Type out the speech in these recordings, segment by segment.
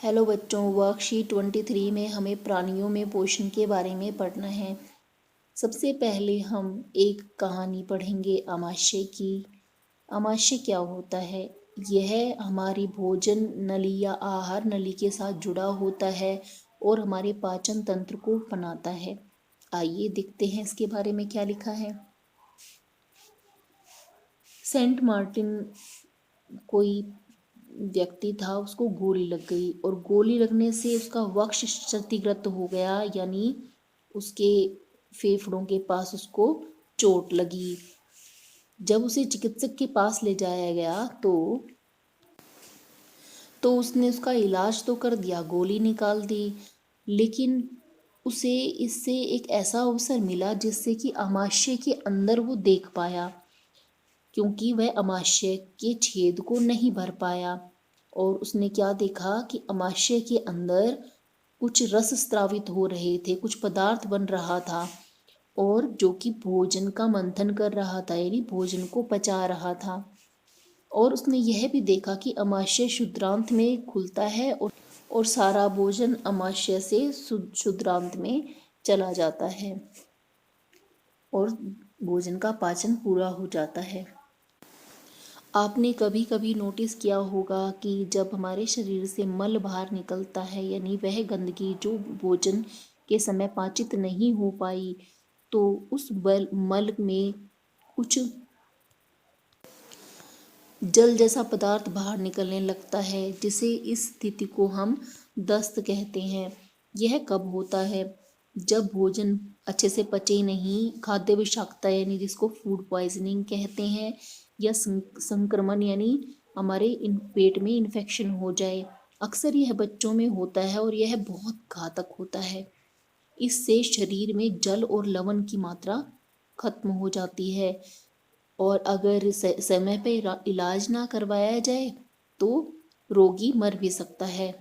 Hello बच्चों, worksheet 23 में हमें प्राणियों में पोषण के बारे में पढ़ना है। सबसे पहले हम एक कहानी पढ़ेंगे आमाशय की। आमाशय क्या होता है? यह हमारी भोजन नली या आहार नली के साथ जुड़ा होता है और हमारे पाचन तंत्र को बनाता है। आइए देखते हैं इसके बारे में क्या लिखा है। सेंट मार्टिन कोई व्यक्ति था, उसको गोली लग गई और गोली लगने से उसका वक्ष क्षतिग्रस्त हो गया, यानी उसके फेफड़ों के पास उसको चोट लगी। जब उसे चिकित्सक के पास ले जाया गया तो उसने उसका इलाज तो कर दिया, गोली निकाल दी, लेकिन उसे इससे एक ऐसा अवसर मिला जिससे कि आमाशय के अंदर वो देख पाया, क्योंकि वह आमाशय के छेद को नहीं भर पाया। और उसने क्या देखा कि आमाशय के अंदर कुछ रस स्रावित हो रहे थे, कुछ पदार्थ बन रहा था और जो कि भोजन का मंथन कर रहा था, यानी भोजन को पचा रहा था। और उसने यह भी देखा कि आमाशय क्षुद्रांत में खुलता है और सारा भोजन आमाशय से क्षुद्रांत में चला जाता है और भोजन का पाचन पूरा हो जाता है। आपने कभी कभी नोटिस किया होगा कि जब हमारे शरीर से मल बाहर निकलता है, यानी वह गंदगी जो भोजन के समय पाचित नहीं हो पाई, तो उस मल में कुछ जल जैसा पदार्थ बाहर निकलने लगता है, जिसे इस स्थिति को हम दस्त कहते हैं। यह कब होता है? जब भोजन अच्छे से पचे नहीं, खाद्य विषाक्तता यानी जिसको फूड पॉइजनिंग कहते हैं, या संक्रमण यानी हमारे पेट में इन्फेक्शन हो जाए। अक्सर यह बच्चों में होता है और यह बहुत घातक होता है। इससे शरीर में जल और लवण की मात्रा खत्म हो जाती है और अगर समय पे इलाज ना करवाया जाए तो रोगी मर भी सकता है।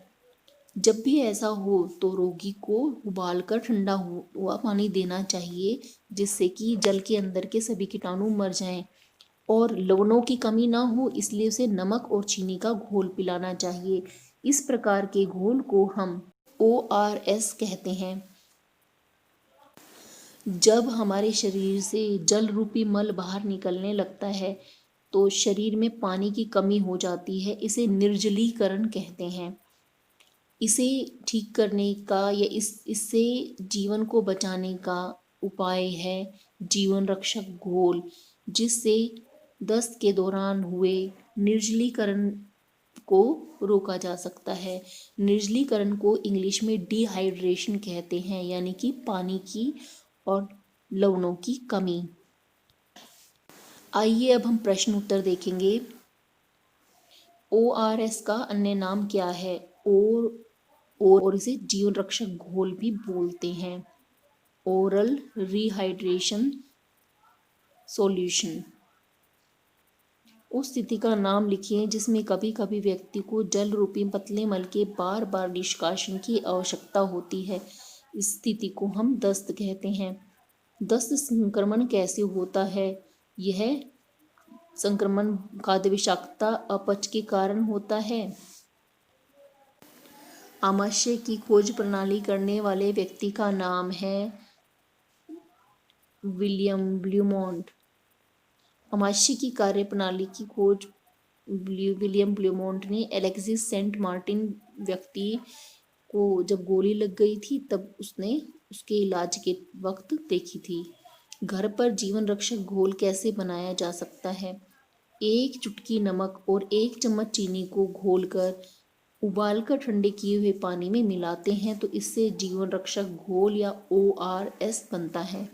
जब भी ऐसा हो तो रोगी को उबालकर ठंडा हुआ पानी देना चाहिए, जिससे कि जल के अंदर के सभी कीटाणु मर जाएं। और लवणों की कमी ना हो, इसलिए उसे नमक और चीनी का घोल पिलाना चाहिए। इस प्रकार के घोल को हम ORS कहते हैं। जब हमारे शरीर से जल रूपी मल बाहर निकलने लगता है तो शरीर में पानी की कमी हो जाती है। इसे निर्जलीकरण कहते हैं। इसे ठीक करने का या इससे जीवन को बचाने का उपाय है जीवन रक्षक घोल, जिससे दस्त के दौरान हुए निर्जलीकरण को रोका जा सकता है। निर्जलीकरण को इंग्लिश में डिहाइड्रेशन कहते हैं, यानी कि पानी की और लवणों की कमी। आइए अब हम प्रश्न उत्तर देखेंगे। ORS का अन्य नाम क्या है? और इसे जीवन रक्षक घोल भी बोलते हैं। Oral rehydration solution. उस स्थिति का नाम लिखिए जिसमें कभी कभी व्यक्ति को जल रूपी पतले मल के बार बार निष्कासन की आवश्यकता होती है। इस स्थिति को हम दस्त कहते हैं। दस्त संक्रमण कैसे होता है? यह संक्रमण खाद्य विषाक्तता अपच के कारण होता है। आमाशय की खोज प्रणाली करने वाले व्यक्ति का नाम है विलियम ब्लूमोंट। आमाशय की कार्य प्रणाली की खोज विलियम ब्लूमोंट ने एलेक्सिस सेंट मार्टिन व्यक्ति को जब गोली लग गई थी तब उसने उसके इलाज के वक्त देखी थी। घर पर जीवन रक्षक घोल कैसे बनाया जा सकता है? 1 चुटकी नमक और 1 चम्मच चीनी को घोलकर उबालकर ठंडे किए हुए पानी में मिलाते हैं तो इससे जीवन रक्षक घोल या ORS बनता है।